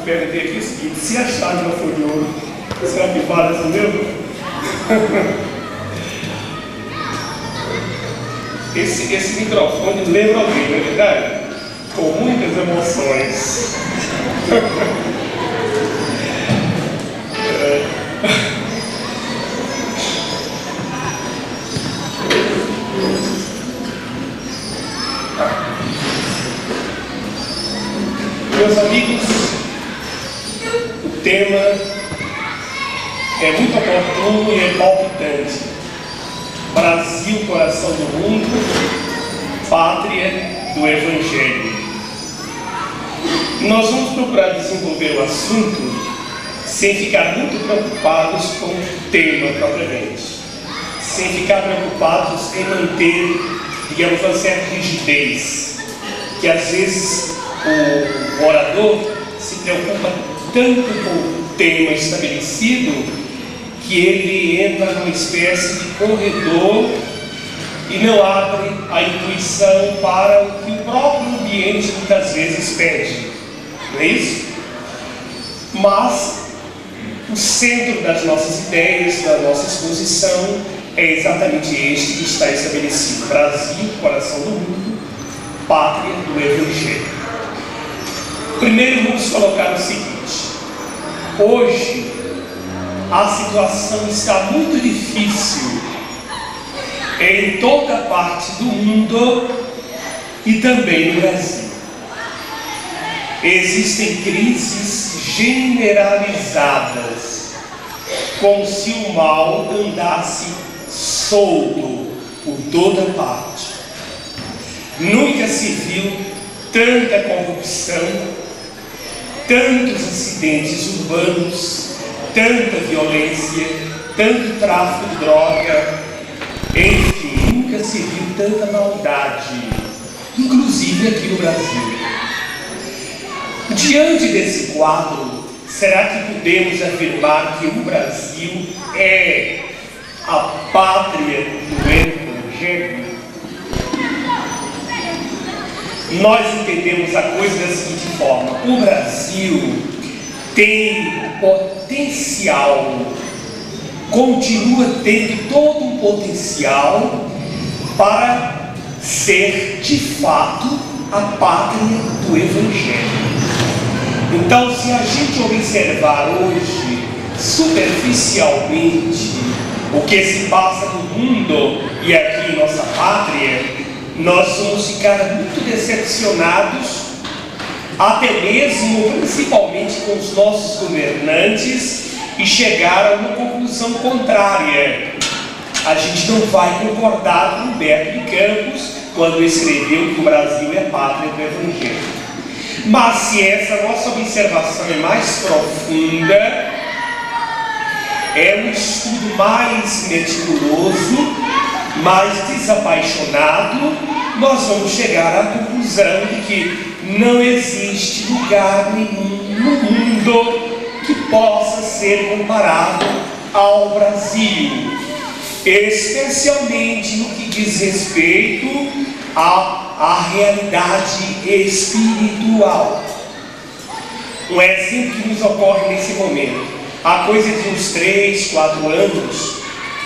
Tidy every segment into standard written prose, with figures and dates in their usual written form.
perguntei aqui o seguinte: se a chave não for de ouro, será que vale assim mesmo? Esse microfone lembra alguém, não é verdade? Com muitas emoções. Meus amigos, o tema é muito oportuno e é palpitante. Brasil, coração do mundo, pátria do Evangelho. Nós vamos procurar desenvolver o assunto sem ficar muito preocupados com o tema propriamente, sem ficar preocupados em manter, digamos, uma certa rigidez, que às vezes o orador se preocupa tanto com o tema estabelecido que ele entra numa espécie de corredor e não abre a intuição para o que o próprio ambiente muitas vezes pede, não é isso? Mas o centro das nossas ideias, da nossa exposição, é exatamente este que está estabelecido: Brasil, coração do mundo, pátria do Evangelho. Primeiro vamos colocar o seguinte: hoje a situação está muito difícil em toda parte do mundo e também no Brasil. Existem crises generalizadas, como se o mal andasse solto por toda parte. Nunca se viu tanta corrupção, tantos acidentes urbanos, tanta violência, tanto tráfico de droga, enfim, nunca se viu tanta maldade, inclusive aqui no Brasil. Diante desse quadro, será que podemos afirmar que o Brasil é a pátria do Evangelho? Nós entendemos a coisa da seguinte forma: o Brasil tem potencial, continua tendo todo um potencial para ser de fato a pátria do Evangelho. Então, se a gente observar hoje superficialmente o que se passa no mundo e aqui em nossa pátria, nós vamos ficar muito decepcionados, até mesmo, principalmente com os nossos governantes, e chegar a uma conclusão contrária. A gente não vai concordar com Humberto de Campos quando escreveu que o Brasil é a pátria do Evangelho. Mas se essa nossa observação é mais profunda, é um estudo mais meticuloso, mais desapaixonado, nós vamos chegar à conclusão de que não existe lugar nenhum no mundo que possa ser comparado ao Brasil, especialmente no que diz respeito à realidade espiritual. Um exemplo que nos ocorre nesse momento: há coisa de uns 3, 4 anos,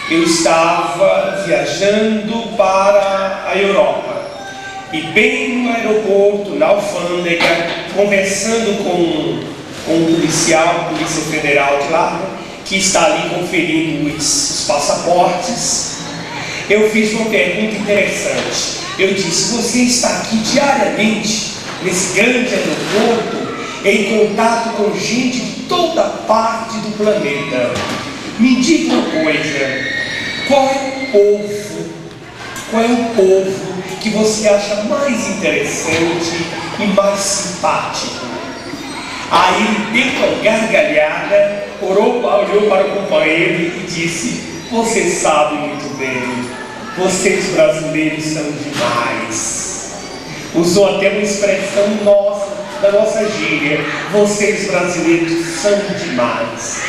eu estava viajando para a Europa, e bem no aeroporto, na alfândega, conversando com um policial, Polícia Federal de lá, que está ali conferindo os passaportes, eu fiz uma pergunta interessante. Eu disse: você está aqui diariamente, nesse grande aeroporto, em contato com gente de toda parte do planeta. Me diga uma coisa: qual é o povo que você acha mais interessante e mais simpático? Aí ele deu uma gargalhada, olhou para o companheiro e disse: você sabe muito bem, vocês brasileiros são demais. Usou até uma expressão nossa, da nossa gíria: vocês brasileiros são demais.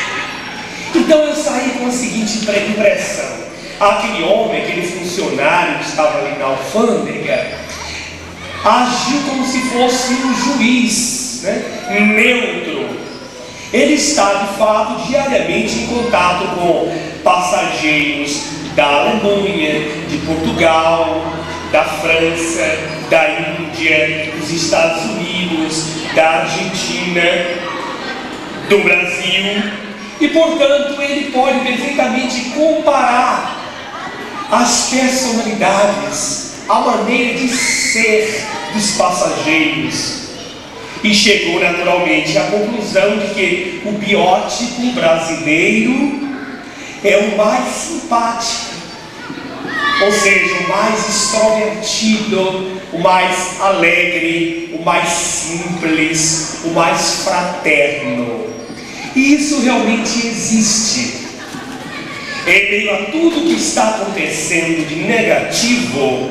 Então eu saí com a seguinte impressão: aquele homem, aquele funcionário que estava ali na alfândega, agiu como se fosse um juiz, né? Neutro. Ele está, de fato, diariamente em contato com passageiros da Alemanha, de Portugal, da França, da Índia, dos Estados Unidos, da Argentina, do Brasil. E, portanto, ele pode perfeitamente comparar as personalidades, a maneira de ser dos passageiros. E chegou naturalmente à conclusão de que o biótipo brasileiro é o mais simpático, ou seja, o mais extrovertido, o mais alegre, o mais simples, o mais fraterno. E isso realmente existe. Em meio a tudo que está acontecendo de negativo,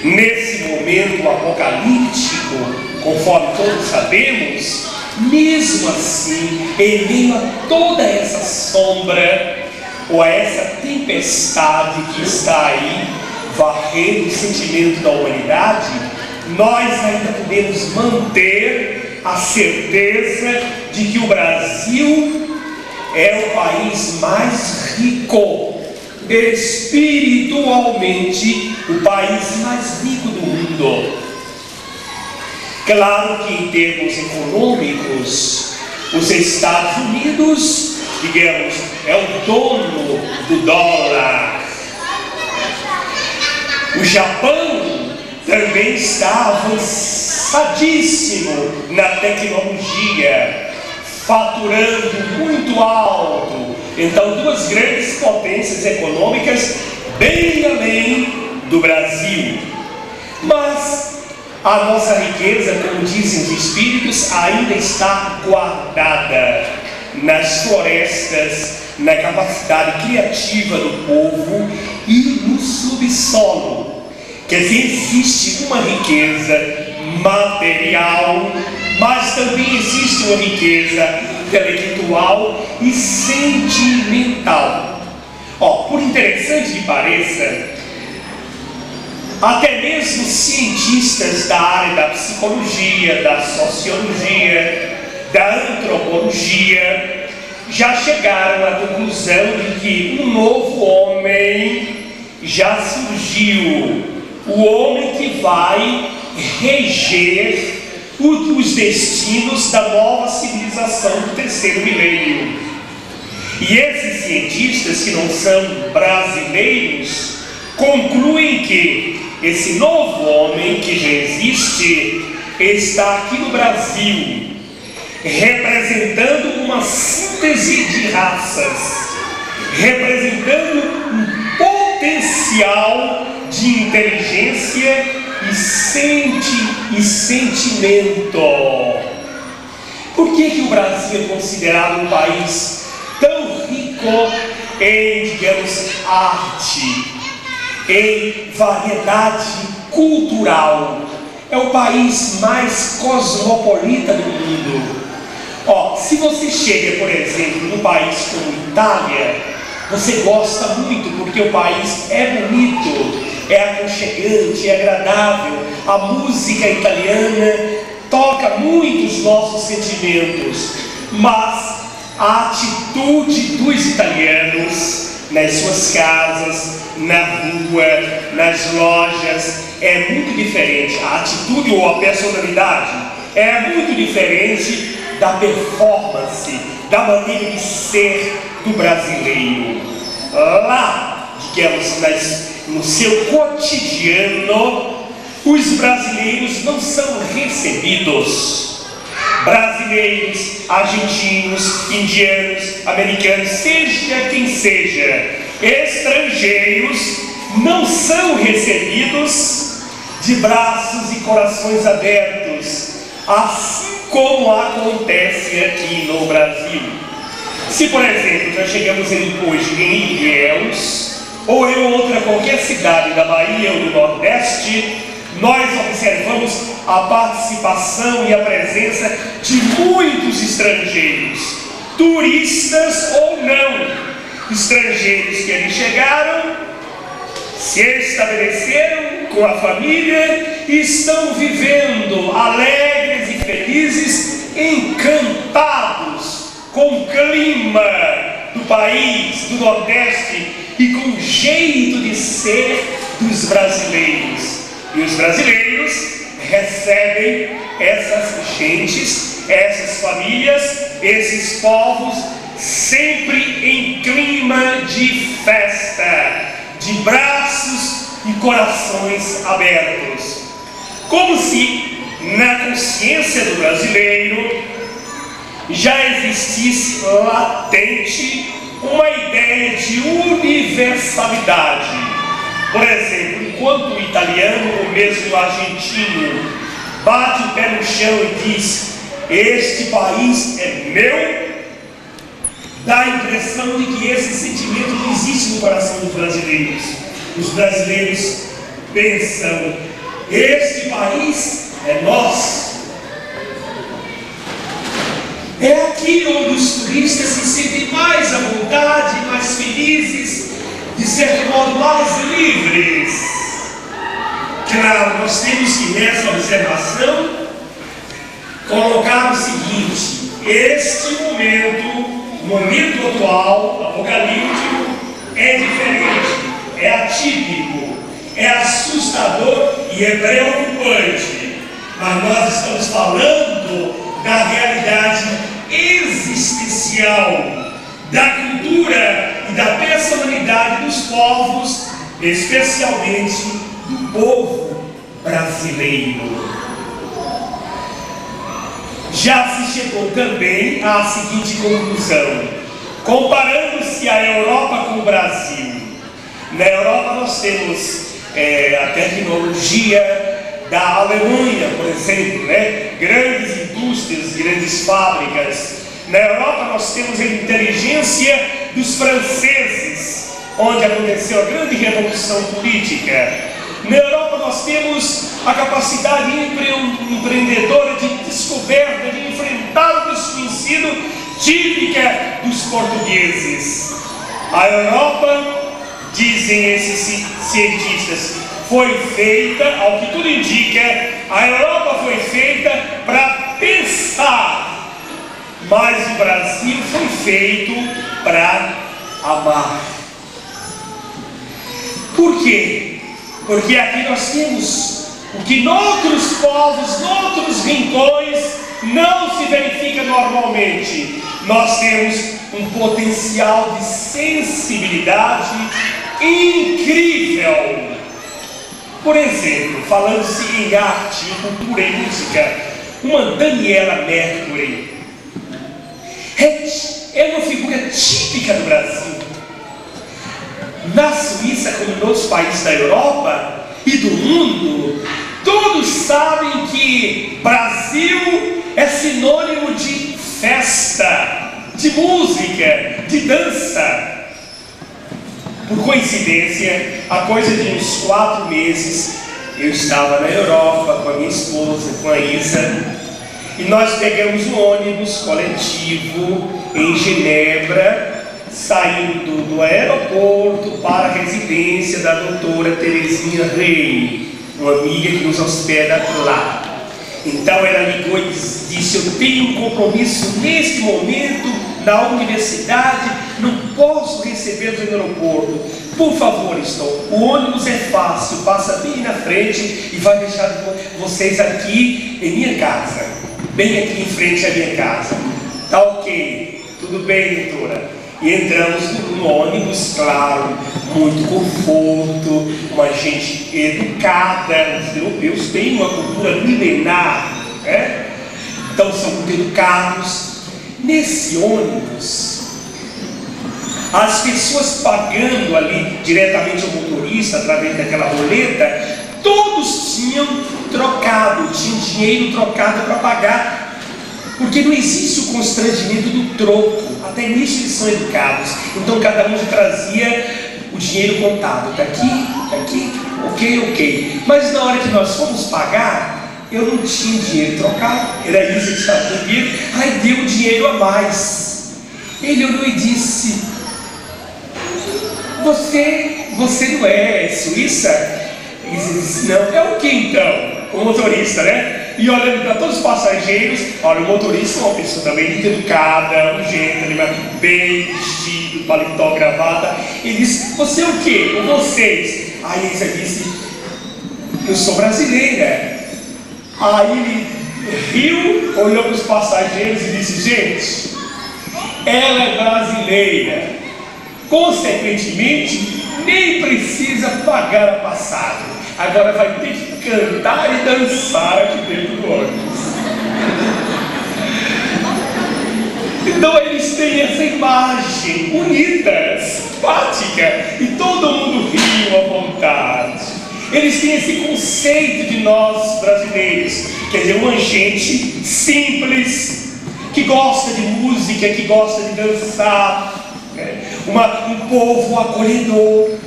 nesse momento apocalíptico, conforme todos sabemos, mesmo assim, em meio a toda essa sombra, ou a essa tempestade que está aí, varrendo o sentimento da humanidade, nós ainda podemos manter a certeza de que o Brasil é o país mais rico, espiritualmente, o país mais rico do mundo. Claro que em termos econômicos, os Estados Unidos, digamos, é o dono do dólar. O Japão também está avançadíssimo na tecnologia, faturando muito alto. Então, duas grandes potências econômicas bem além do Brasil. Mas a nossa riqueza, como dizem os espíritos, ainda está guardada nas florestas, na capacidade criativa do povo e no subsolo. Quer dizer, existe uma riqueza material, mas também existe uma riqueza intelectual e sentimental. Por interessante que pareça, até mesmo cientistas da área da psicologia, da sociologia, da antropologia, já chegaram à conclusão de que um novo homem já surgiu, o homem que vai reger os destinos da nova civilização do terceiro milênio. E esses cientistas, que não são brasileiros, concluem que esse novo homem que já existe está aqui no Brasil, representando uma síntese de raças, representando um potencial de inteligência e sentimento. Por que o Brasil é considerado um país tão rico em, digamos, arte, em variedade cultural? É o país mais cosmopolita do mundo. Se você chega, por exemplo, num país como Itália, você gosta muito porque o país é bonito, é aconchegante, é agradável. A música italiana toca muito os nossos sentimentos, mas a atitude dos italianos nas suas casas, na rua, nas lojas, é muito diferente. A atitude ou a personalidade é muito diferente da performance, da maneira de ser do brasileiro. Lá, digamos, no seu cotidiano, os brasileiros não são recebidos. Brasileiros, argentinos, indianos, americanos, seja quem seja, estrangeiros, não são recebidos de braços e corações abertos, assim como acontece aqui no Brasil. Se, por exemplo, nós chegamos hoje em Ilhéus, ou em outra qualquer cidade da Bahia ou do Nordeste, nós observamos a participação e a presença de muitos estrangeiros, turistas ou não, estrangeiros que ali chegaram, se estabeleceram com a família e estão vivendo alegres e felizes felizes, encantados com o clima do país, do Nordeste e com o jeito de ser dos brasileiros. E os brasileiros recebem essas gentes, essas famílias, esses povos, sempre em clima de festa, de braços e corações abertos. Como se na consciência do brasileiro já existisse latente uma ideia de universalidade. Por exemplo, enquanto o italiano ou mesmo o argentino bate o pé no chão e diz: este país é meu, dá a impressão de que esse sentimento não existe no coração dos brasileiros. Os brasileiros pensam: este país é nosso. É aqui onde os turistas se sentem mais à vontade, mais felizes, de certo modo mais livres. Claro, nós temos que nessa observação colocar o seguinte: este momento, o momento atual, apocalíptico, é diferente, é atípico, é assustador e é preocupante. Mas nós estamos falando da realidade existencial, da cultura e da personalidade dos povos, especialmente do povo brasileiro. Já se chegou também à seguinte conclusão, comparando-se a Europa com o Brasil. Na Europa nós temos a tecnologia da Alemanha, por exemplo, grandes indústrias, grandes fábricas. Na Europa nós temos a inteligência dos franceses, onde aconteceu a grande revolução política. Na Europa nós temos a capacidade empreendedora de descoberta, de enfrentar o desconhecido, típica dos portugueses. A Europa, dizem esses cientistas, foi feita, ao que tudo indica, a Europa foi feita para pensar, mas o Brasil foi feito para amar. Por quê? Porque aqui nós temos o que noutros povos, noutros rincões, não se verifica normalmente. Nós temos um potencial de sensibilidade incrível. Por exemplo, falando-se em arte, em cultura e música, uma Daniela Mercury é uma figura típica do Brasil. Na Suíça, como em outros países da Europa e do mundo, todos sabem que Brasil é sinônimo de festa, de música, de dança. Por coincidência, há coisa de uns 4 meses, eu estava na Europa com a minha esposa, com a Isa, e nós pegamos um ônibus coletivo em Genebra, saindo do aeroporto para a residência da doutora Terezinha Rey, uma amiga que nos hospeda lá. Então ela ligou e disse: eu tenho um compromisso neste momento na universidade, não posso recebê-los no aeroporto. Por favor, o ônibus é fácil, passa bem na frente e vai deixar vocês aqui em minha casa, bem aqui em frente à minha casa. Tá ok, tudo bem, doutora. E entramos no ônibus, claro, muito conforto, uma gente educada. Os europeus têm uma cultura milenar, então são muito educados. Nesse ônibus, as pessoas pagando ali diretamente ao motorista, através daquela roleta, todos tinham dinheiro trocado para pagar, porque não existe o constrangimento do troco. Até nisso eles são educados. Então cada um trazia o dinheiro contado. Tá aqui, ok. Mas na hora que nós fomos pagar, eu não tinha dinheiro trocado. Era isso que estava comigo. Aí deu dinheiro a mais. Ele olhou e disse: Você não é suíça? E ele disse: não. É o que então? o motorista, né? E olhando para todos os passageiros, olha, o motorista é uma pessoa também muito educada, um gentleman, bem vestido, paletó, gravata. Ele disse, você é o quê? Ou vocês? Aí ele disse, eu sou brasileira. Aí ele riu, olhou para os passageiros e disse, gente, ela é brasileira. Consequentemente, nem precisa pagar a passagem. Agora vai ter que cantar e dançar aqui dentro do ônibus. Então eles têm essa imagem bonita, simpática, e todo mundo riu à vontade. Eles têm esse conceito de nós brasileiros, quer dizer, uma gente simples, que gosta de música, que gosta de dançar, um povo acolhedor.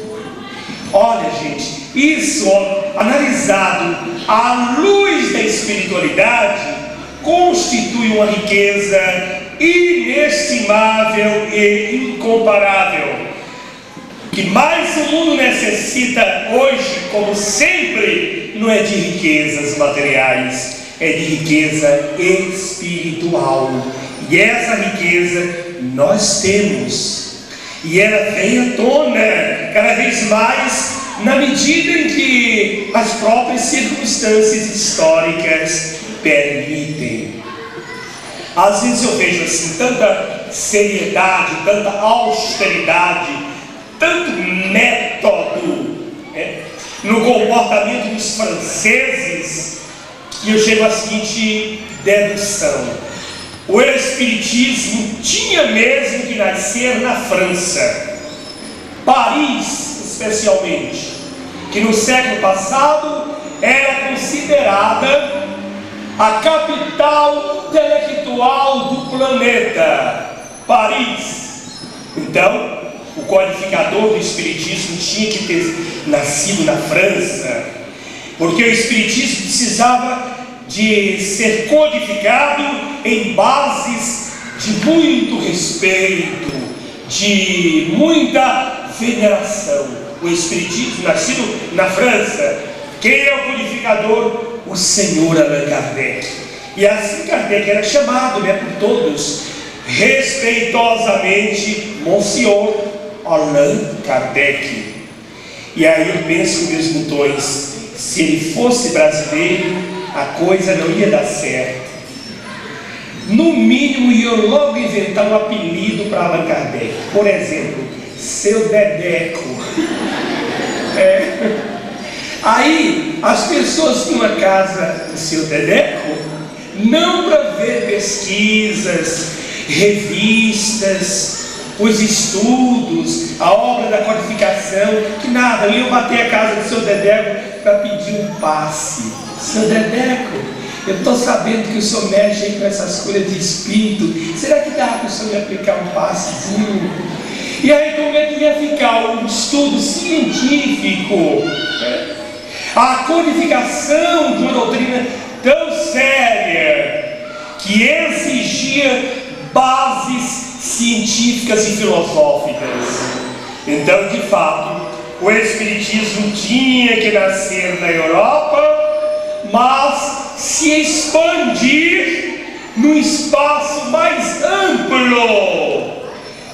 Olha, gente, isso, analisado à luz da espiritualidade, constitui uma riqueza inestimável e incomparável. O que mais o mundo necessita hoje, como sempre, não é de riquezas materiais, é de riqueza espiritual. E essa riqueza nós temos. E ela vem à tona cada vez mais na medida em que as próprias circunstâncias históricas permitem. Às vezes eu vejo assim tanta seriedade, tanta austeridade, tanto método no comportamento dos franceses, que eu chego à seguinte dedução: o Espiritismo tinha mesmo que nascer na França, Paris especialmente, que no século passado era considerada a capital intelectual do planeta, Paris. Então, o codificador do Espiritismo tinha que ter nascido na França, porque o Espiritismo precisava de ser codificado em bases de muito respeito, de muita veneração. O Espiritismo, nascido na França, quem é o codificador? O senhor Allan Kardec. E assim Kardec era chamado, por todos, respeitosamente, Monsieur Allan Kardec. E aí eu penso, meus botões, se ele fosse brasileiro, a coisa não ia dar certo. No mínimo, ia logo inventar um apelido para Allan Kardec. Por exemplo, seu Dedeco. Aí, as pessoas tinham a casa do seu Dedeco, não para ver pesquisas, revistas, os estudos, a obra da codificação, que nada, iam bater a casa do seu Dedeco para pedir um passe. Seu Dedeco, eu estou sabendo que o senhor mexe aí com essas coisas de espírito, será que dá para o senhor me aplicar um passezinho? E aí como é que ia ficar um estudo científico, a codificação de uma doutrina tão séria, que exigia bases científicas e filosóficas? Então, de fato, o Espiritismo tinha que nascer na Europa, mas se expandir num espaço mais amplo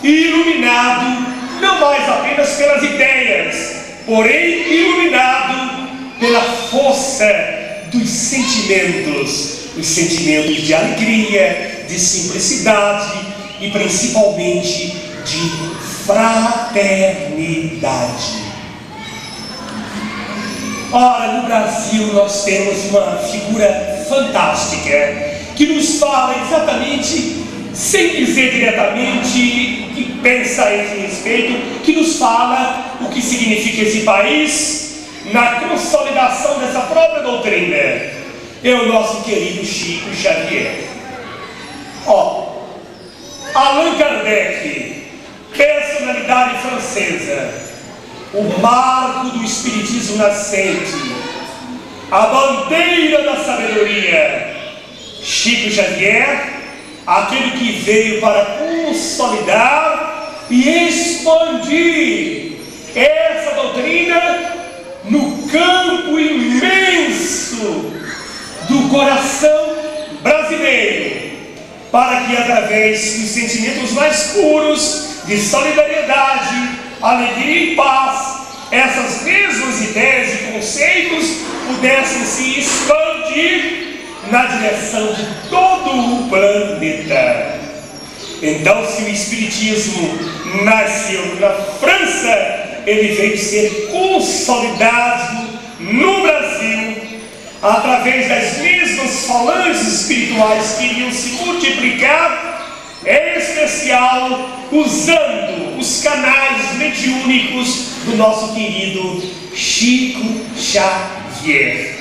e iluminado, não mais apenas pelas ideias, porém iluminado pela força dos sentimentos, os sentimentos de alegria, de simplicidade e principalmente de fraternidade. Ora, no Brasil nós temos uma figura fantástica que nos fala exatamente, sem dizer diretamente que pensa a esse respeito, que nos fala o que significa esse país na consolidação dessa própria doutrina. É o nosso querido Chico Xavier. Allan Kardec, personalidade francesa, o marco do espiritismo nascente, a bandeira da sabedoria. Chico Xavier, aquele que veio para consolidar e expandir essa doutrina no campo imenso coração brasileiro, para que através dos sentimentos mais puros de solidariedade, alegria e paz, essas mesmas ideias e conceitos pudessem se expandir na direção de todo o planeta. Então, se o Espiritismo nasceu na França, ele veio ser consolidado no Brasil, através das mesmas falanges espirituais que iriam se multiplicar, em especial usando os canais mediúnicos do nosso querido Chico Xavier.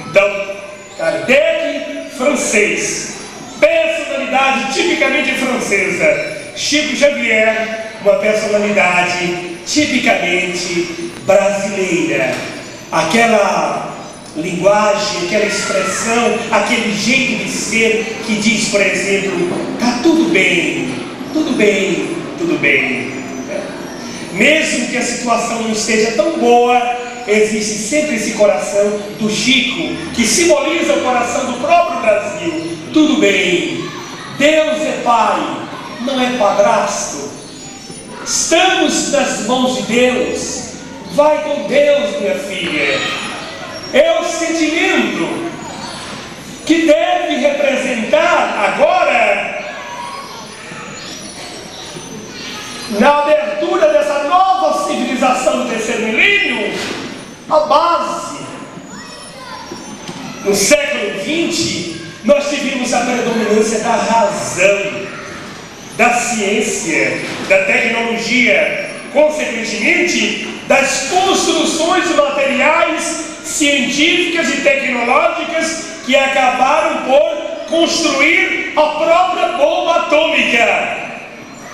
Então, Kardec, francês, personalidade tipicamente francesa. Chico Xavier, uma personalidade tipicamente brasileira. Aquela linguagem, aquela expressão, aquele jeito de ser que diz, por exemplo, tá tudo bem, tudo bem, tudo bem. Mesmo que a situação não esteja tão boa, existe sempre esse coração do Chico, que simboliza o coração do próprio Brasil. Tudo bem, Deus é Pai, não é padrasto. Estamos nas mãos de Deus. Vai com Deus, minha filha. É o sentimento que deve representar agora, na abertura dessa nova civilização do terceiro milênio, a base. No século XX, nós tivemos a predominância da razão, da ciência, da tecnologia, consequentemente, das construções materiais, científicas e tecnológicas que acabaram por construir a própria bomba atômica.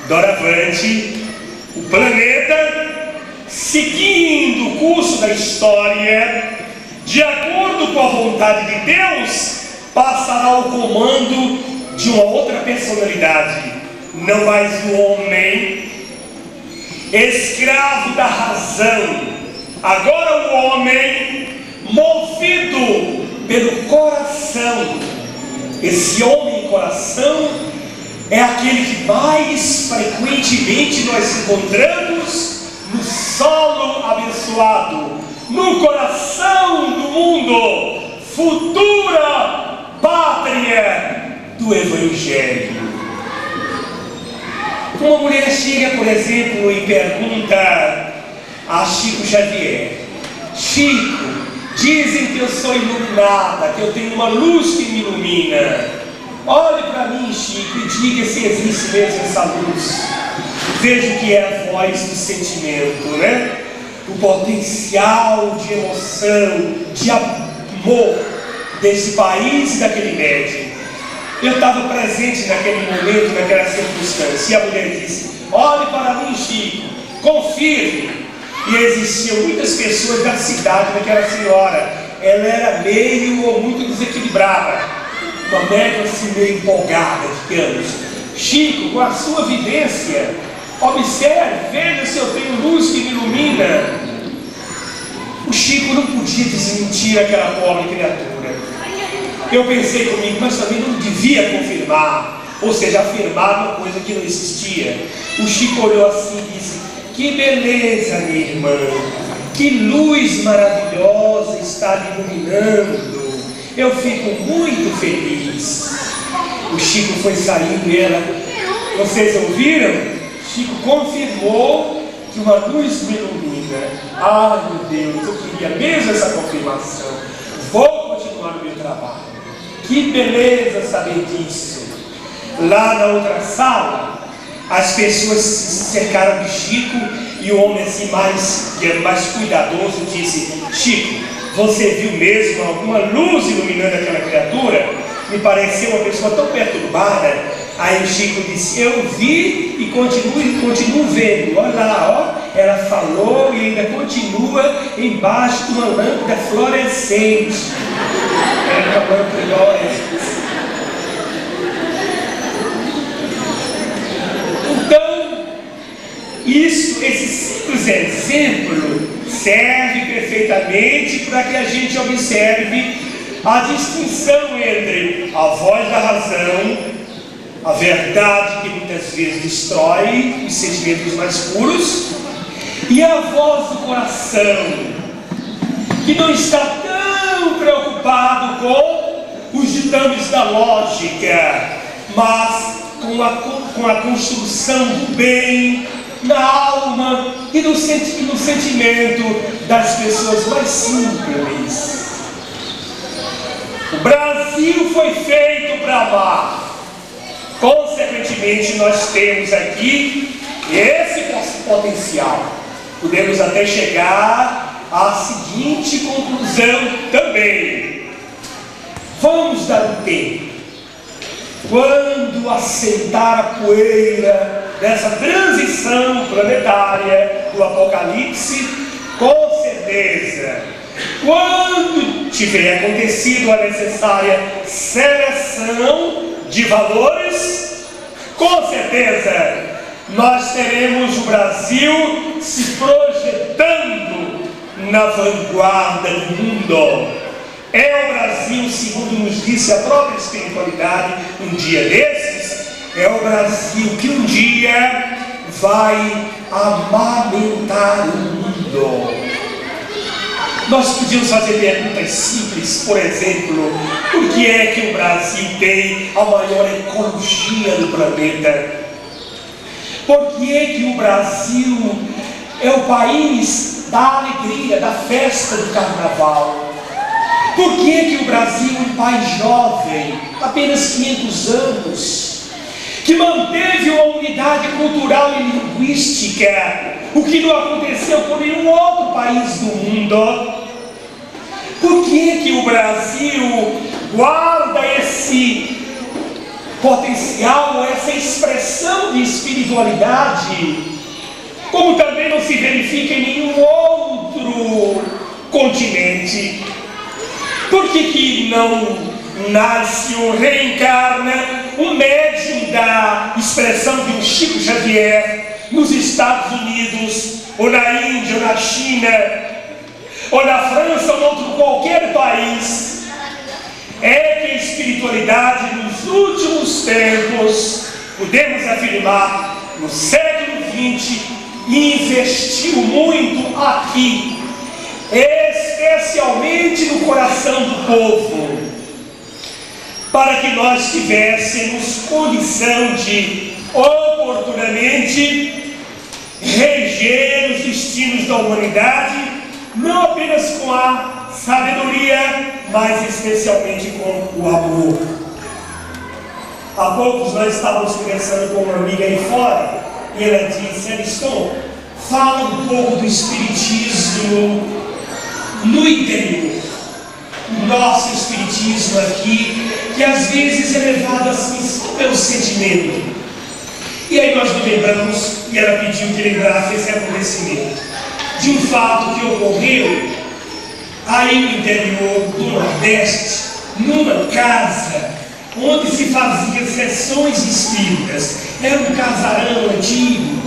Doravante, o planeta, seguindo o curso da história, de acordo com a vontade de Deus, passará ao comando de uma outra personalidade, não mais o homem, escravo da razão. Agora o homem, movido pelo coração. Esse homem coração é aquele que mais frequentemente nós encontramos no solo abençoado, no coração do mundo, futura pátria do Evangelho. Uma mulher chega, por exemplo, e pergunta a Chico Xavier: Chico, dizem que eu sou iluminada, que eu tenho uma luz que me ilumina. Olhe para mim, Chico, e diga se existe mesmo essa luz. Vejo que é a voz do sentimento, né? O potencial de emoção, de amor desse país e daquele médium. Eu estava presente naquele momento, naquela circunstância, e a mulher disse: olhe para mim, Chico, confirme. E existiam muitas pessoas da cidade daquela senhora. Ela era meio ou muito desequilibrada, uma média assim meio empolgada, digamos. Chico, com a sua vivência, observe, veja se eu tenho luz que me ilumina. O Chico não podia desmentir aquela pobre criatura. Eu pensei comigo, mas também não devia confirmar, ou seja, afirmar uma coisa que não existia. O Chico olhou assim e disse: que beleza, minha irmã, que luz maravilhosa está lhe iluminando. Eu fico muito feliz. O Chico foi saindo e ela, vocês ouviram? Chico confirmou que uma luz me ilumina. Ai, meu Deus, eu queria mesmo essa confirmação. Vou continuar o meu trabalho. Que beleza saber disso. Lá na outra sala, as pessoas se cercaram de Chico e o homem assim mais cuidadoso disse: Chico, você viu mesmo alguma luz iluminando aquela criatura? Me pareceu uma pessoa tão perturbada. Aí o Chico disse: eu vi e continuo vendo. Olha lá, ó, ela falou e ainda continua embaixo de uma lâmpada fluorescente. Era uma lâmpada fluorescente. Então, esse simples exemplo serve perfeitamente para que a gente observe a distinção entre a voz da razão, a verdade que muitas vezes destrói os sentimentos mais puros, e a voz do coração, que não está tão preocupado com os ditames da lógica, mas com a construção do bem na alma e no sentimento das pessoas mais simples. O Brasil foi feito para amar. Consequentemente, nós temos aqui esse potencial. Podemos até chegar à seguinte conclusão também: vamos dar um tempo. Quando assentar a poeira dessa transição planetária do Apocalipse, com certeza, quando tiver acontecido a necessária seleção de valores, com certeza nós teremos o Brasil se projetando na vanguarda do mundo. É o Brasil, segundo nos disse a própria espiritualidade um dia desses, é o Brasil que um dia vai amamentar o mundo. Nós podíamos fazer perguntas simples, por exemplo, por que é que o Brasil tem a maior ecologia do planeta? Por que é que o Brasil é o país da alegria, da festa do carnaval? Por que é que o Brasil é um país jovem, apenas 500 anos, que manteve uma unidade cultural e linguística, o que não aconteceu com nenhum outro país do mundo? Por que é que o Brasil guarda esse potencial, essa expressão de espiritualidade, como também não se verifica em nenhum outro continente? Por que não nasce ou reencarna um médium da expressão de um Chico Xavier nos Estados Unidos, ou na Índia, ou na China, ou na França, ou em outro qualquer país? É que a espiritualidade nos últimos tempos, podemos afirmar, no século XX, investiu muito aqui, especialmente no coração do povo, para que nós tivéssemos condição de oportunamente reger os destinos da humanidade, não apenas com a sabedoria, mas especialmente com o amor. Há poucos nós estávamos conversando com uma amiga aí fora, e ela disse: Ariston, fala um pouco do espiritismo no interior. O nosso espiritismo aqui, que às vezes é levado assim pelo sentimento. E aí nós nos lembramos, e ela pediu que lembrasse esse acontecimento, de um fato que ocorreu aí no interior do Nordeste, numa casa onde se fazia sessões espíritas. Era um casarão antigo,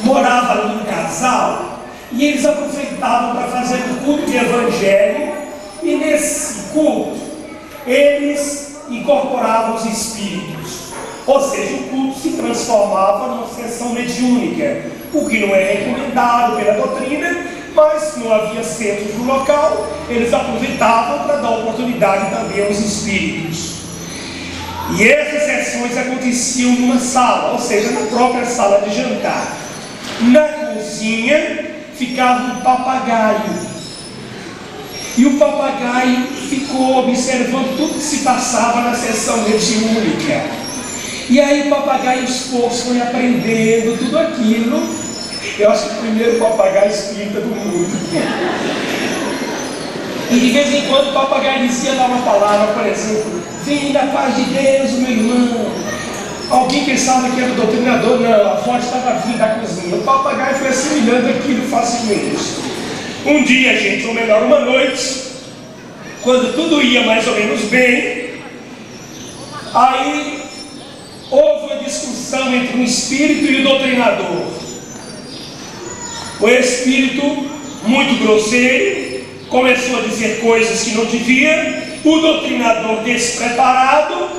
morava ali um casal, e eles aproveitavam para fazer um culto de evangelho, e nesse culto eles incorporavam os espíritos. Ou seja, o culto se transformava numa sessão mediúnica, o que não é recomendado pela doutrina, mas não havia centros no local, eles aproveitavam para dar oportunidade também aos espíritos. E essas sessões aconteciam numa sala, ou seja, na própria sala de jantar. Na cozinha ficava um papagaio, e o papagaio ficou observando tudo que se passava na sessão mediúnica. E aí o papagaio aos poucos foi aprendendo tudo aquilo. Eu acho que o primeiro papagaio espírita do mundo. E de vez em quando o papagaio dizia dar uma palavra, por exemplo: vem da paz de Deus, meu irmão. Alguém pensava que era o doutrinador, não, a voz estava vindo da cozinha. O papagaio foi assimilando aquilo facilmente. Um dia, gente, ou melhor, uma noite, quando tudo ia mais ou menos bem, aí houve uma discussão entre um espírito e o doutrinador. O espírito, muito grosseiro, começou a dizer coisas que não devia. O doutrinador, despreparado,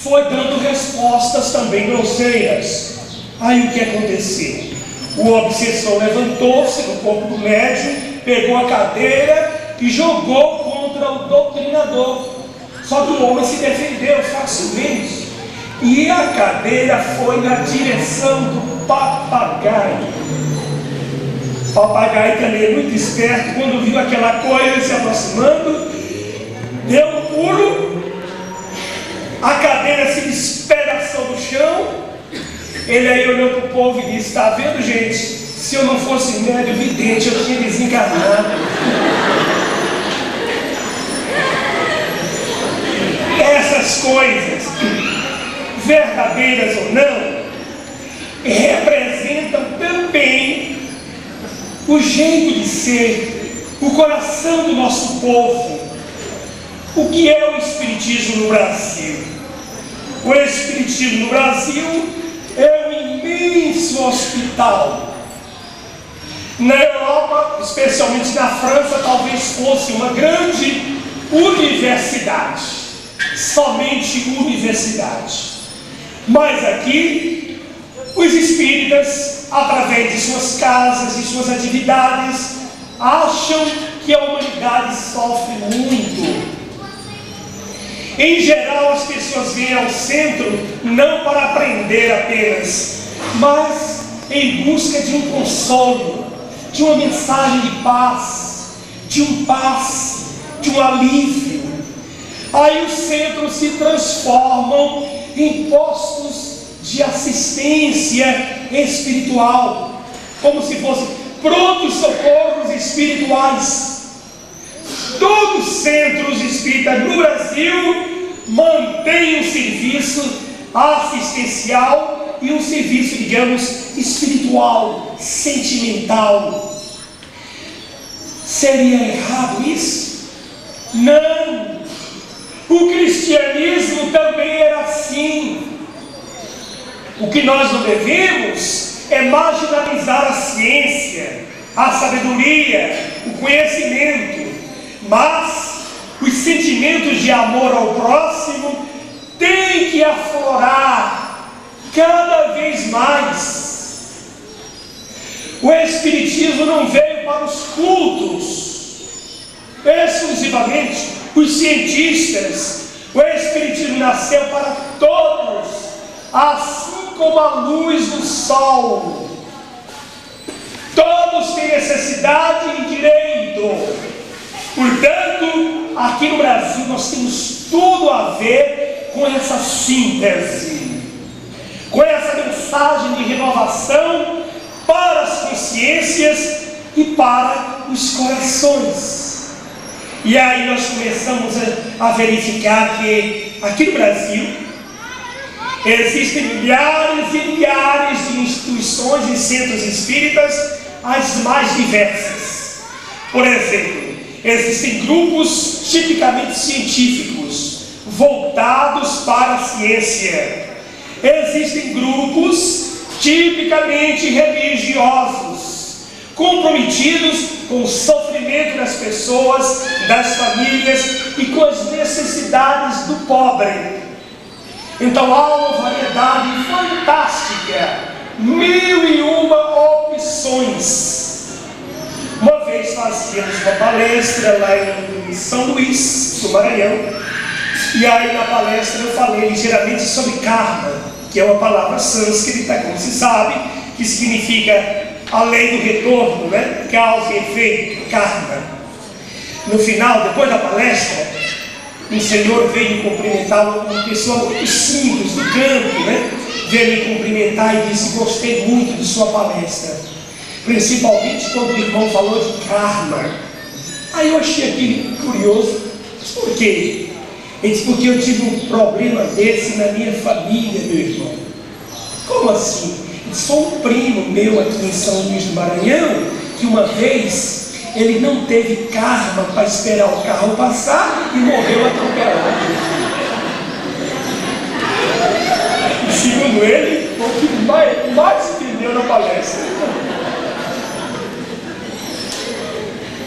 foi dando respostas também grosseiras. Aí o que aconteceu? O obsessor levantou-se no corpo do médium, pegou a cadeira e jogou contra o doutrinador. Só que o homem se defendeu facilmente, e a cadeira foi na direção do papagaio. O papagaio também é muito esperto. Quando viu aquela coisa se aproximando, deu um pulo, a cadeira se despedaçou do chão. Ele aí olhou para o povo e disse: está vendo, gente? Se eu não fosse médio vidente, eu tinha desencarnado. Essas coisas, verdadeiras ou não, representam também o jeito de ser, o coração do nosso povo. O que é o Espiritismo no Brasil? O Espiritismo no Brasil é um imenso hospital. Na Europa, especialmente na França, talvez fosse uma grande universidade, somente universidade. Mas aqui, os espíritas, através de suas casas e suas atividades, acham que a humanidade sofre muito. Em geral, as pessoas vêm ao centro não para aprender apenas, mas em busca de um consolo, de uma mensagem de paz, de um alívio. Aí os centros se transformam em postos de assistência espiritual, como se fossem prontos socorros espirituais. Todos os centros espíritas no Brasil mantêm um serviço assistencial e um serviço, digamos, espiritual, sentimental. Seria errado isso? Não! O cristianismo também era assim. O que nós não devemos é marginalizar a ciência, a sabedoria, o conhecimento. Mas os sentimentos de amor ao próximo têm que aflorar cada vez mais. O Espiritismo não veio para os cultos exclusivamente, os cientistas. O Espiritismo nasceu para todos, assim como a luz do sol. Todos têm necessidade e direito. Portanto, aqui no Brasil nós temos tudo a ver com essa síntese, com essa mensagem de renovação para as consciências e para os corações. E aí nós começamos a verificar que aqui no Brasil existem milhares e milhares de instituições e centros espíritas, as mais diversas. Por exemplo, existem grupos tipicamente científicos, voltados para a ciência. Existem grupos tipicamente religiosos, comprometidos com o sofrimento das pessoas, das famílias e com as necessidades do pobre. Então há uma variedade fantástica, 1001 opções. Uma vez fazíamos uma palestra lá em São Luís, do Maranhão, e aí na palestra eu falei ligeiramente sobre karma, que é uma palavra sânscrita, como se sabe, que significa a lei do retorno, né? Causa e efeito, karma. No final, depois da palestra, um senhor veio cumprimentar, uma pessoa muito simples do campo, né? Veio me cumprimentar e disse: gostei muito de sua palestra, principalmente quando o irmão falou de karma. Aí eu achei aquilo curioso. Por quê? Ele disse: porque eu tive um problema desse na minha família, meu irmão. Como assim? Ele disse: foi um primo meu aqui em São Luís do Maranhão, que uma vez ele não teve karma para esperar o carro passar e morreu atropelado. E segundo ele, foi o que mais entendeu na palestra.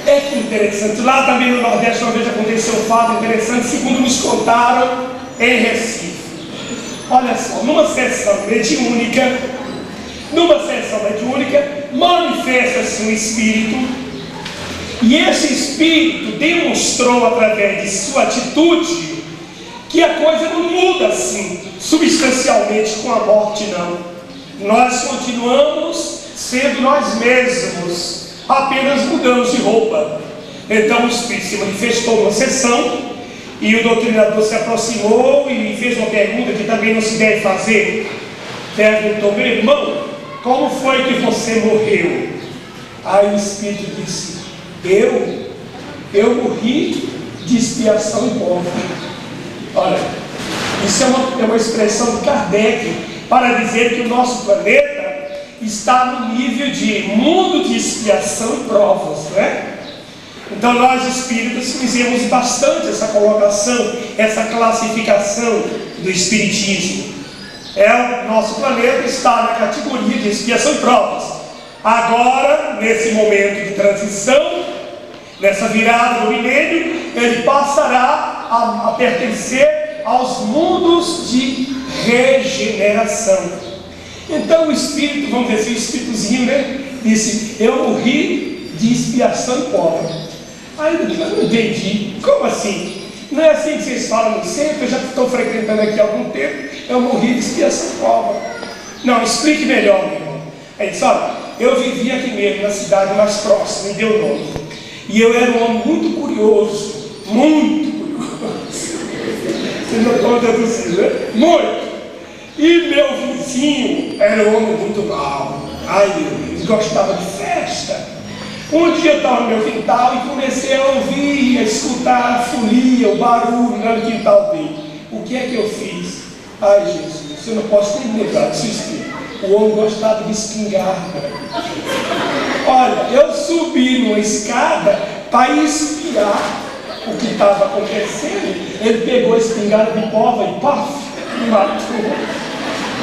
É que interessante. Lá também no Nordeste, uma vez aconteceu um fato interessante, segundo nos contaram, em Recife. Olha só, numa sessão mediúnica, manifesta-se um espírito, e esse espírito demonstrou através de sua atitude que a coisa não muda assim, substancialmente com a morte, não. Nós continuamos sendo nós mesmos, apenas mudamos de roupa. Então o espírito se manifestou numa sessão, e o doutrinador se aproximou e fez uma pergunta que também não se deve fazer. Perguntou: meu irmão, como foi que você morreu? Aí o espírito disse: eu morri de expiação e prova. Olha, isso é uma expressão de Kardec para dizer que o nosso planeta está no nível de mundo de expiação e provas, não é? Então nós espíritas fizemos bastante essa colocação, essa classificação do espiritismo. O nosso planeta está na categoria de expiação e provas. Agora, nesse momento de transição, nessa virada do milênio, ele passará a pertencer aos mundos de regeneração. Então o espírito, vamos dizer assim, o espíritozinho, né, disse: eu morri de expiação e prova. Aí eu não entendi. Como assim? Não é assim que vocês falam sempre? Eu já estou frequentando aqui há algum tempo. Eu morri de expiação e prova. Não, explique melhor, meu irmão. Aí disse: olha, eu vivia aqui mesmo, na cidade mais próxima, me deu nome. E eu era um homem muito curioso. Muito curioso. Vocês não estão traduzindo, né? Muito. E meu vizinho era um homem muito mau. Ai, ele gostava de festa. Um dia eu estava no meu quintal e comecei a ouvir, a escutar a folia, o barulho no quintal dele. O que é que eu fiz? Ai, Jesus, eu não posso nem lembrar disso espírito. O homem gostava de espingarda. Olha, eu subi numa escada para espiar o que estava acontecendo. Ele pegou a espingarda de pova e paf, me matou.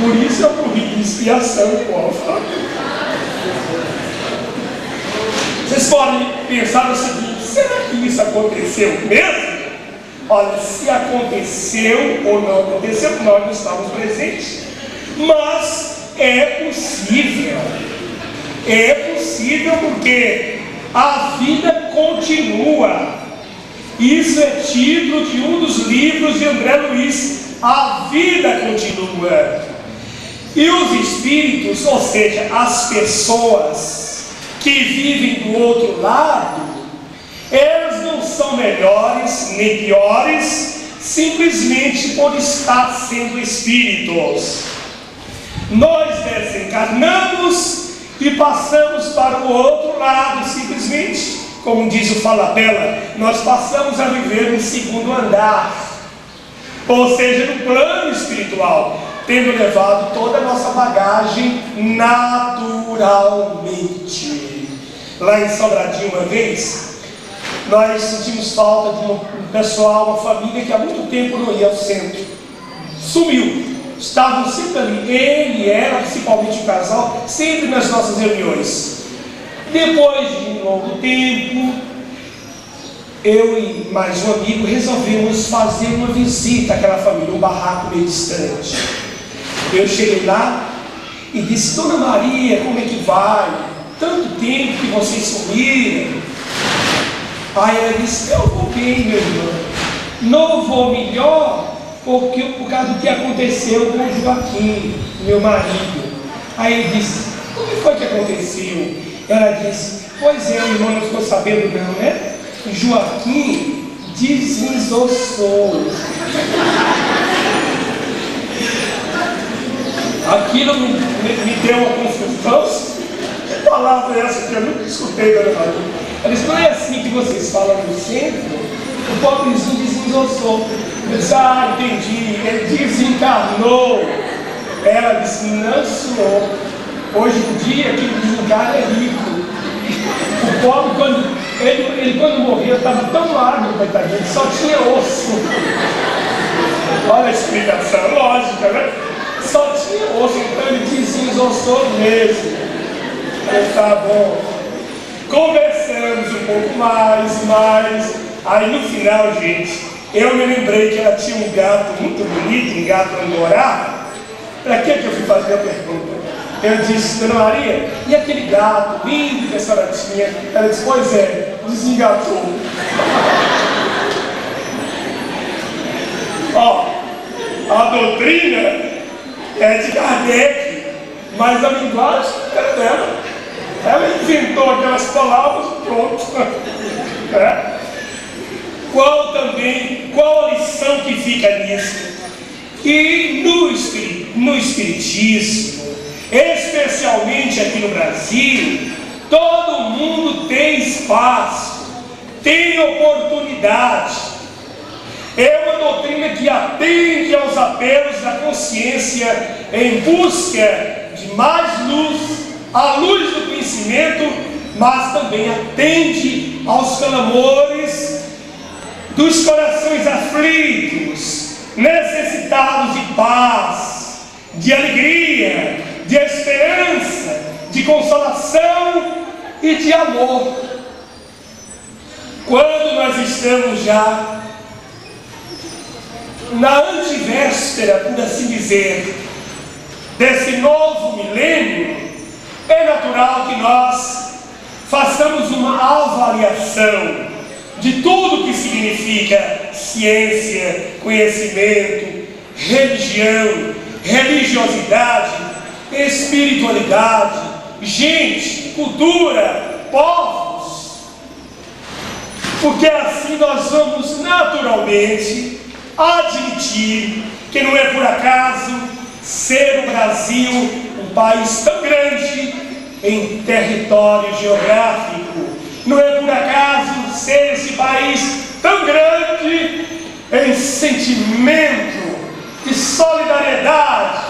Por isso eu morri de expiação e prova. Vocês podem pensar o seguinte: será que isso aconteceu mesmo? Olha, se aconteceu ou não aconteceu, nós não estávamos presentes. Mas é possível. É possível, porque a vida continua. Isso é título de um dos livros de André Luiz. A vida continua. E os espíritos, ou seja, as pessoas que vivem do outro lado, elas não são melhores nem piores simplesmente por estar sendo espíritos. Nós desencarnamos e passamos para o outro lado, simplesmente, como diz o Falabella, nós passamos a viver no segundo andar, ou seja, no plano espiritual, tendo levado toda a nossa bagagem naturalmente. Lá em Sobradinho, uma vez, nós sentimos falta de um pessoal, uma família que há muito tempo não ia ao centro. Sumiu. Estavam sempre ali, ele e ela, principalmente o casal, sempre nas nossas reuniões. Depois de um longo tempo, eu e mais um amigo resolvemos fazer uma visita àquela família, um barraco meio distante. Eu cheguei lá e disse: Dona Maria, como é que vai? Tanto tempo que vocês sumiram. Aí ela disse: eu vou bem, meu irmão. Não vou melhor por causa do que aconteceu com o Joaquim, meu marido. Aí ele disse: o que foi que aconteceu? Ela disse: pois é, o irmão não ficou sabendo não, né? Joaquim desensossou. Aquilo me deu uma confusão. Que palavra é essa que eu nunca escutei, dona Maria? Ela disse: não é assim que vocês falam no centro? O pobrezinho desensossou. Eu disse: ah, entendi, ele desencarnou. Ela disse: não, senhor. Hoje em dia, quem desencarna é rico. O pobre, quando morreu, estava tão magro, coitadinho, que só tinha osso. Olha a explicação, lógica, né? Só tinha osso, então ele desensossou mesmo. Tá bom. conversamos um pouco mais. Aí no final, gente, eu me lembrei que ela tinha um gato muito bonito, um gato angorá. Para que eu fui fazer a pergunta? Eu disse, Dona Maria, e aquele gato lindo que a senhora tinha? Ela disse, pois é, desengatou. Ó, a doutrina é de Kardec, mas a linguagem é dela. Ela inventou aquelas palavras e pronto. Qual a lição que fica nisso? Que no Espiritismo, especialmente aqui no Brasil, todo mundo tem espaço, tem oportunidade. É uma doutrina que atende aos apelos da consciência em busca de mais luz, a luz do conhecimento, mas também atende aos clamores dos corações aflitos, necessitados de paz, de alegria, de esperança, de consolação e de amor. Quando nós estamos já na antivéspera, por assim dizer, desse novo milênio, é natural que nós façamos uma avaliação de tudo que significa ciência, conhecimento, religião, religiosidade, espiritualidade, gente, cultura, povos. Porque assim nós vamos naturalmente admitir que não é por acaso ser o Brasil um país tão grande em território geográfico, não é por acaso ser esse país tão grande em sentimento de solidariedade,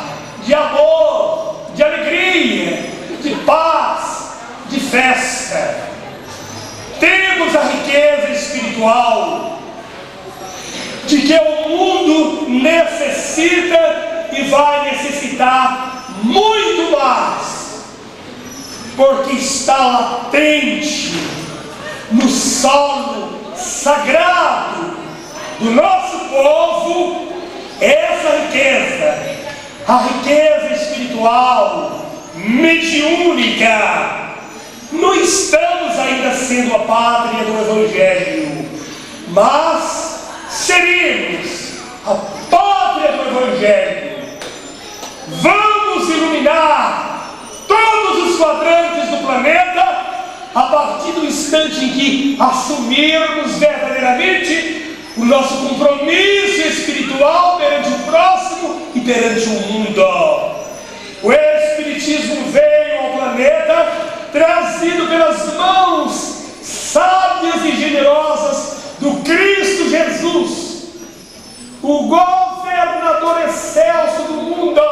de amor, de alegria, de paz, de festa. Temos a riqueza espiritual de que o mundo necessita e vai necessitar muito mais, porque está latente no solo sagrado do nosso povo essa riqueza, a riqueza espiritual, mediúnica. Não estamos ainda sendo a pátria do Evangelho, mas seremos a pátria do Evangelho. Vamos iluminar todos os quadrantes do planeta a partir do instante em que assumirmos verdadeiramente o nosso compromisso espiritual perante o próximo e perante o mundo. O Espiritismo veio ao planeta trazido pelas mãos sábias e generosas do Cristo Jesus, o governador excelso do mundo.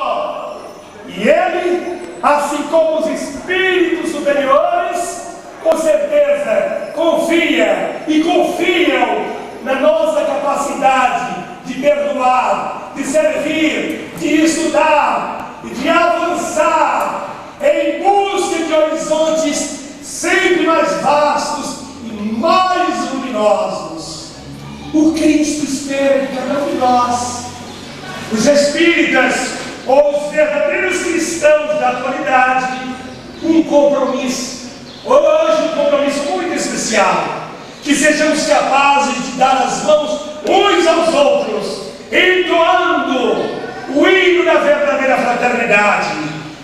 E ele, assim como os espíritos superiores, com certeza confia e confiam na nossa capacidade de perdoar, de servir, de estudar e de avançar em busca de horizontes sempre mais vastos e mais luminosos. O Cristo espera de cada um de nós. Os espíritas, ou os verdadeiros cristãos da atualidade, um compromisso, hoje um compromisso muito especial, que sejamos capazes de dar as mãos uns aos outros, entoando o hino da verdadeira fraternidade,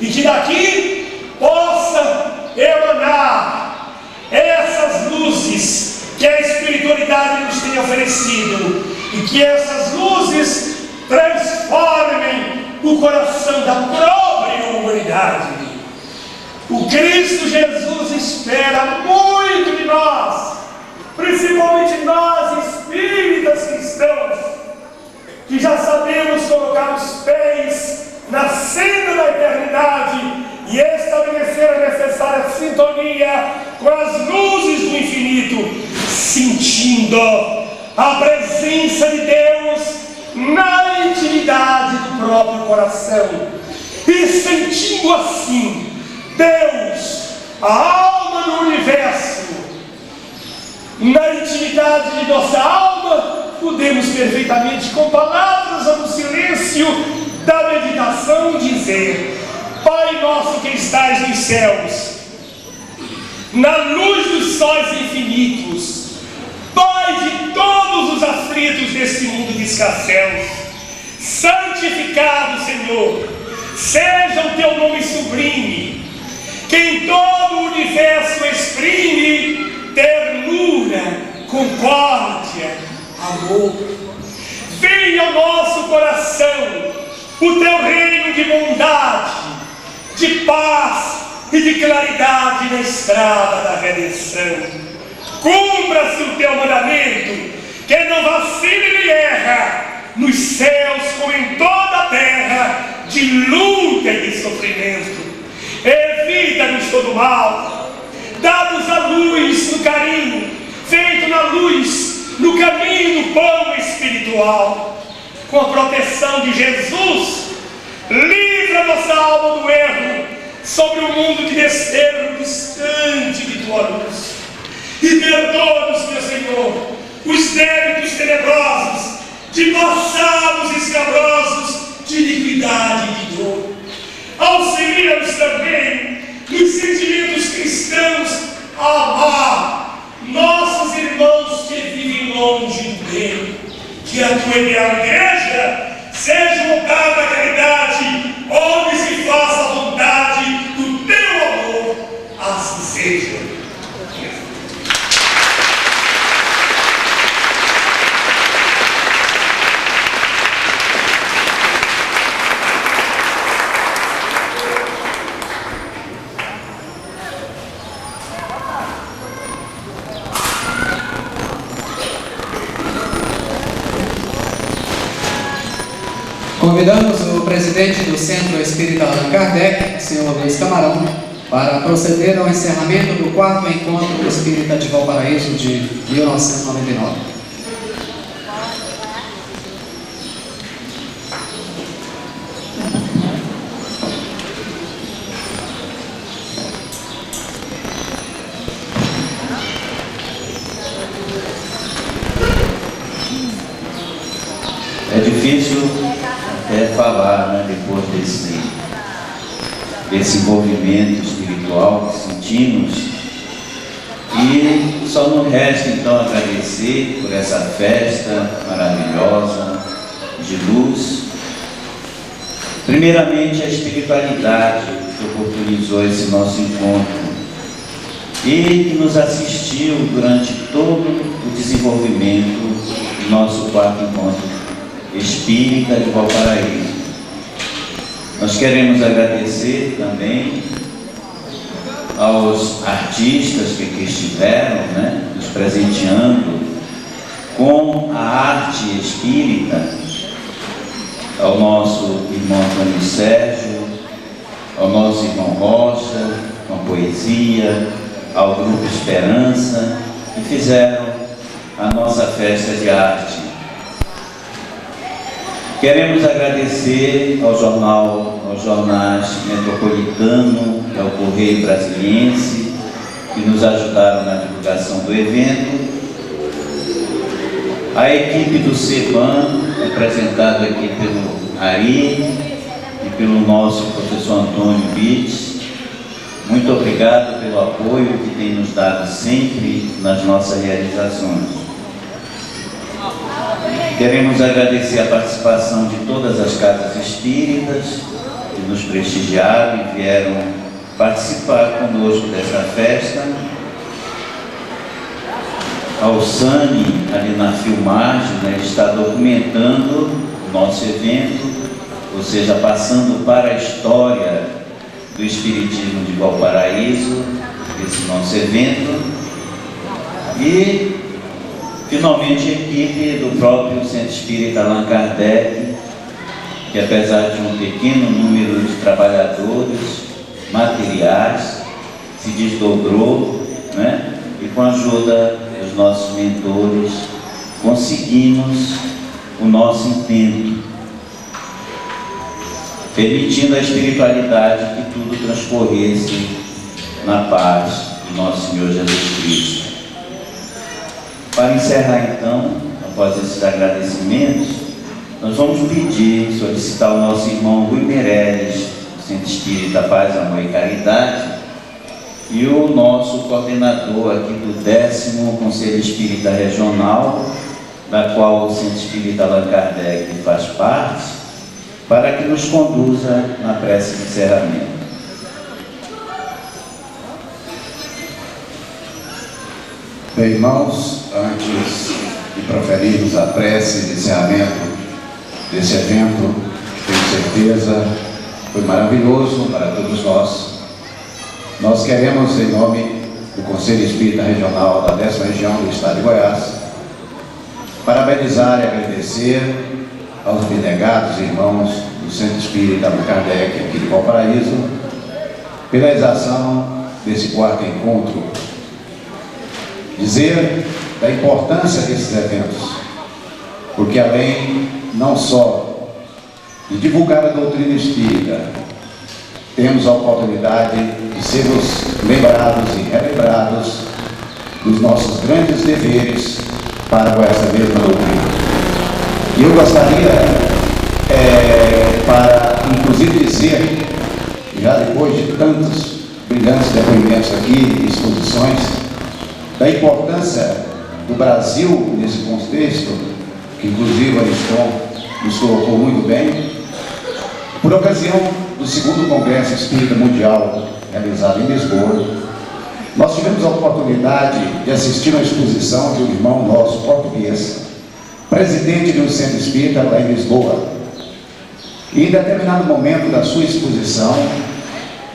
e que daqui possa emanar essas luzes que a espiritualidade nos tem oferecido, e que essas luzes transformem o coração da própria humanidade. O Cristo Jesus espera muito de nós, principalmente nós espíritas cristãos, que já sabemos colocar os pés na senda da eternidade e estabelecer a necessária sintonia com as luzes do infinito, sentindo a presença de Deus na intimidade do próprio coração e sentindo assim Deus, a alma do universo, de nossa alma, podemos perfeitamente, com palavras ou no silêncio da meditação, dizer: Pai nosso que estais nos céus, na luz dos sóis infinitos, Pai de todos os aflitos deste mundo de escarcéus, santificado, Senhor, seja o teu nome sublime, que em todo o universo exprime ternura, concórdia, amor. Venha ao nosso coração o teu reino de bondade, de paz e de claridade na estrada da redenção. Cumpra-se o teu mandamento, que não vacile nem erra, nos céus como em toda a terra, de luta e de sofrimento. Evita-nos todo mal, dá-nos a luz no carinho, feito na luz, no caminho do pão espiritual. Com a proteção de Jesus, livra nossa alma do erro, sobre o mundo de desterro distante de tua luz. E perdoa-nos, meu Senhor, os débitos tenebrosos, de passados escabrosos, de iniquidade e de dor. Auxilia-nos também nos sentimentos cristãos a amar nossos irmãos que vivem longe do bem. Que a tua ideal igreja seja um lugar da caridade, onde se faça a vontade do teu amor. Assim seja. Convidamos o presidente do Centro Espírita Allan Kardec, senhor Luiz Camarão, para proceder ao encerramento do 4º Encontro Espírita de Valparaíso de 1999. É difícil falar, né, depois desse envolvimento espiritual que sentimos, e só nos resta então agradecer por essa festa maravilhosa de luz. Primeiramente a espiritualidade que oportunizou esse nosso encontro e que nos assistiu durante todo o desenvolvimento do nosso 4º Encontro Espírita de Valparaíso. Nós queremos agradecer também aos artistas que aqui estiveram, né, nos presenteando com a arte espírita, ao nosso irmão Antônio Sérgio, ao nosso irmão Rocha, com a poesia, ao Grupo Esperança, que fizeram a nossa festa de arte. Queremos agradecer aos jornais Metropolitano e ao Correio Brasiliense, que nos ajudaram na divulgação do evento. A equipe do CEBAN, representada aqui pelo Ari e pelo nosso professor Antônio Bitts. Muito obrigado pelo apoio que tem nos dado sempre nas nossas realizações. Queremos agradecer a participação de todas as casas espíritas que nos prestigiaram e vieram participar conosco dessa festa. Ao Sani, ali na filmagem, né, está documentando o nosso evento, ou seja, passando para a história do Espiritismo de Valparaíso, esse nosso evento. E finalmente, a equipe do próprio Centro Espírita Allan Kardec, que apesar de um pequeno número de trabalhadores materiais, se desdobrou, né? E com a ajuda dos nossos mentores, conseguimos o nosso intento, permitindo a espiritualidade que tudo transcorresse na paz do nosso Senhor Jesus Cristo. Para encerrar então, após esses agradecimentos, nós vamos pedir, solicitar ao nosso irmão Rui Meirelles, do Centro Espírita Paz, Amor e Caridade, e o nosso coordenador aqui do 10º Conselho Espírita Regional, da qual o Centro Espírita Allan Kardec faz parte, para que nos conduza na prece de encerramento. Bem, irmãos, antes de proferirmos a prece de encerramento desse evento, tenho certeza foi maravilhoso para todos nós. Nós queremos, em nome do Conselho Espírita Regional da 10ª Região do Estado de Goiás, parabenizar e agradecer aos abnegados irmãos do Centro Espírita Allan Kardec aqui de Valparaíso pela realização desse 4º encontro. Dizer da importância desses eventos, porque além não só de divulgar a doutrina espírita, temos a oportunidade de sermos lembrados e relembrados dos nossos grandes deveres para com essa mesma doutrina. E eu gostaria, para inclusive dizer, já depois de tantos brilhantes depoimentos aqui e exposições, da importância do Brasil nesse contexto, que inclusive a Ariston nos colocou muito bem, por ocasião do 2º Congresso Espírita Mundial, realizado em Lisboa, nós tivemos a oportunidade de assistir a uma exposição de um irmão nosso português, presidente de um centro espírita lá em Lisboa. E em determinado momento da sua exposição,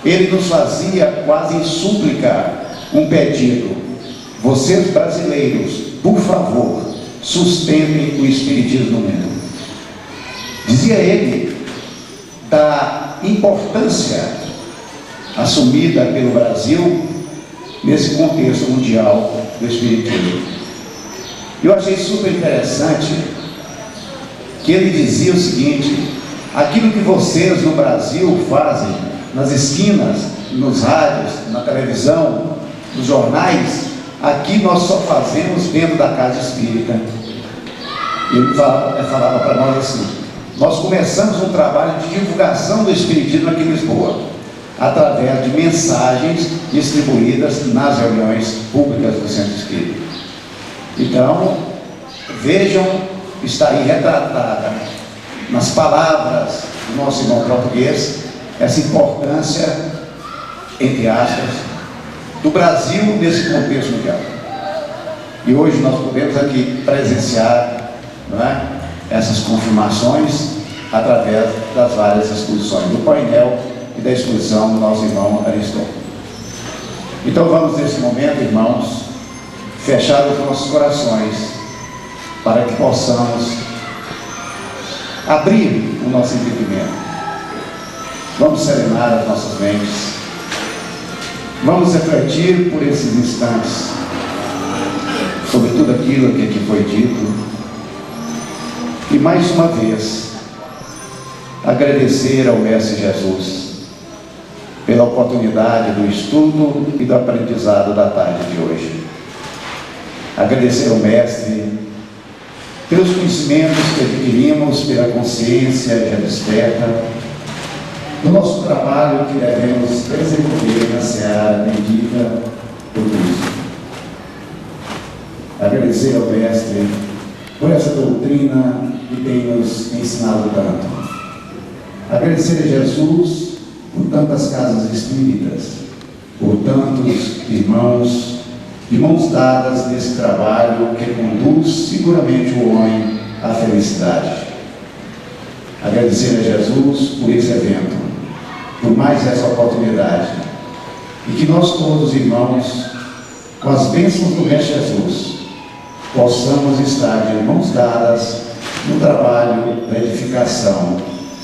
ele nos fazia quase em súplica um pedido: vocês brasileiros, por favor, sustentem o espiritismo no mundo. Dizia ele da importância assumida pelo Brasil nesse contexto mundial do espiritismo. Eu achei super interessante que ele dizia o seguinte: aquilo que vocês no Brasil fazem nas esquinas, nos rádios, na televisão, nos jornais, aqui nós só fazemos dentro da casa espírita. Ele falava para nós assim: nós começamos um trabalho de divulgação do espiritismo aqui em Lisboa, através de mensagens distribuídas nas reuniões públicas do Centro Espírita. Então, vejam, está aí retratada nas palavras do nosso irmão português essa importância, entre aspas, do Brasil nesse contexto mundial. E hoje nós podemos aqui presenciar, não é, essas confirmações através das várias exposições do painel e da exposição do nosso irmão Ariston. Então vamos nesse momento, irmãos, fechar os nossos corações para que possamos abrir o nosso entendimento. Vamos serenar as nossas mentes. Vamos refletir por esses instantes sobre tudo aquilo que aqui foi dito e mais uma vez agradecer ao Mestre Jesus pela oportunidade do estudo e do aprendizado da tarde de hoje. Agradecer ao Mestre pelos conhecimentos que adquirimos, pela consciência já desperta, do nosso trabalho que devemos desenvolver na seara bendita por Cristo. Agradecer ao Mestre por essa doutrina que tem nos ensinado tanto. Agradecer a Jesus por tantas casas espíritas, por tantos irmãos, de mãos dadas nesse trabalho que conduz seguramente o homem à felicidade. Agradecer a Jesus por esse evento, por mais essa oportunidade, e que nós todos, irmãos, com as bênçãos do Mestre Jesus, possamos estar de mãos dadas no trabalho da edificação,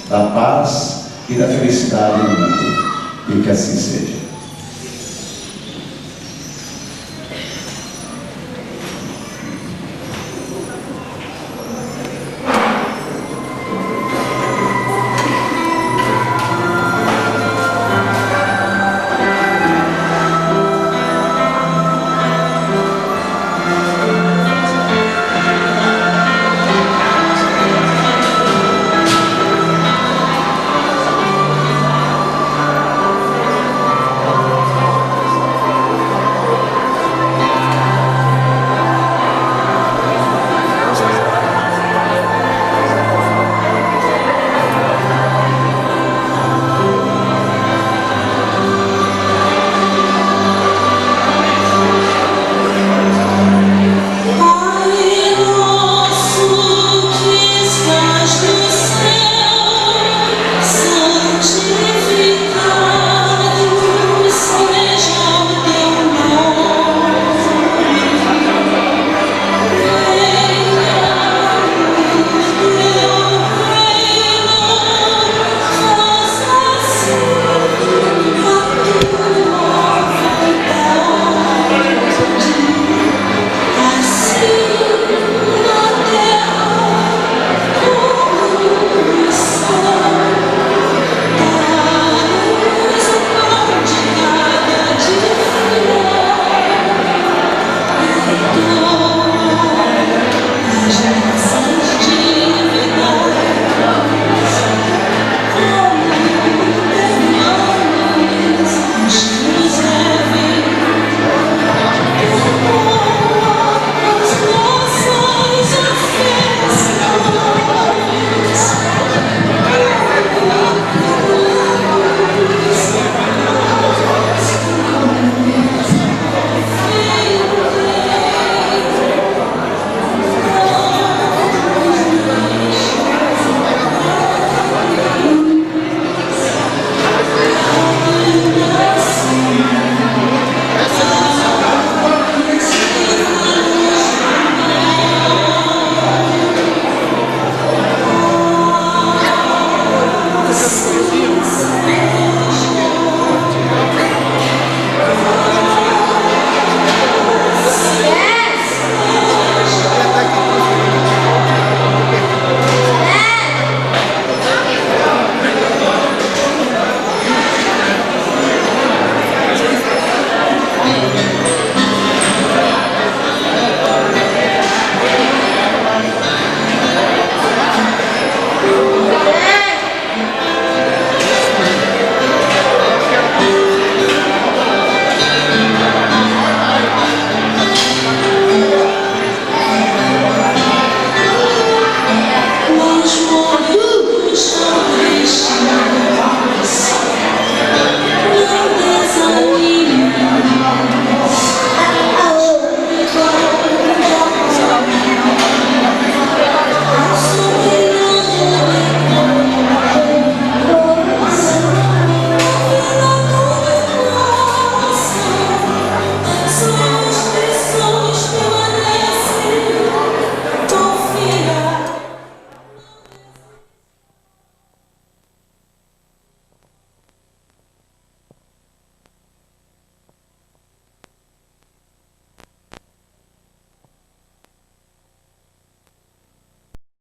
da paz e da felicidade no mundo, e que assim seja.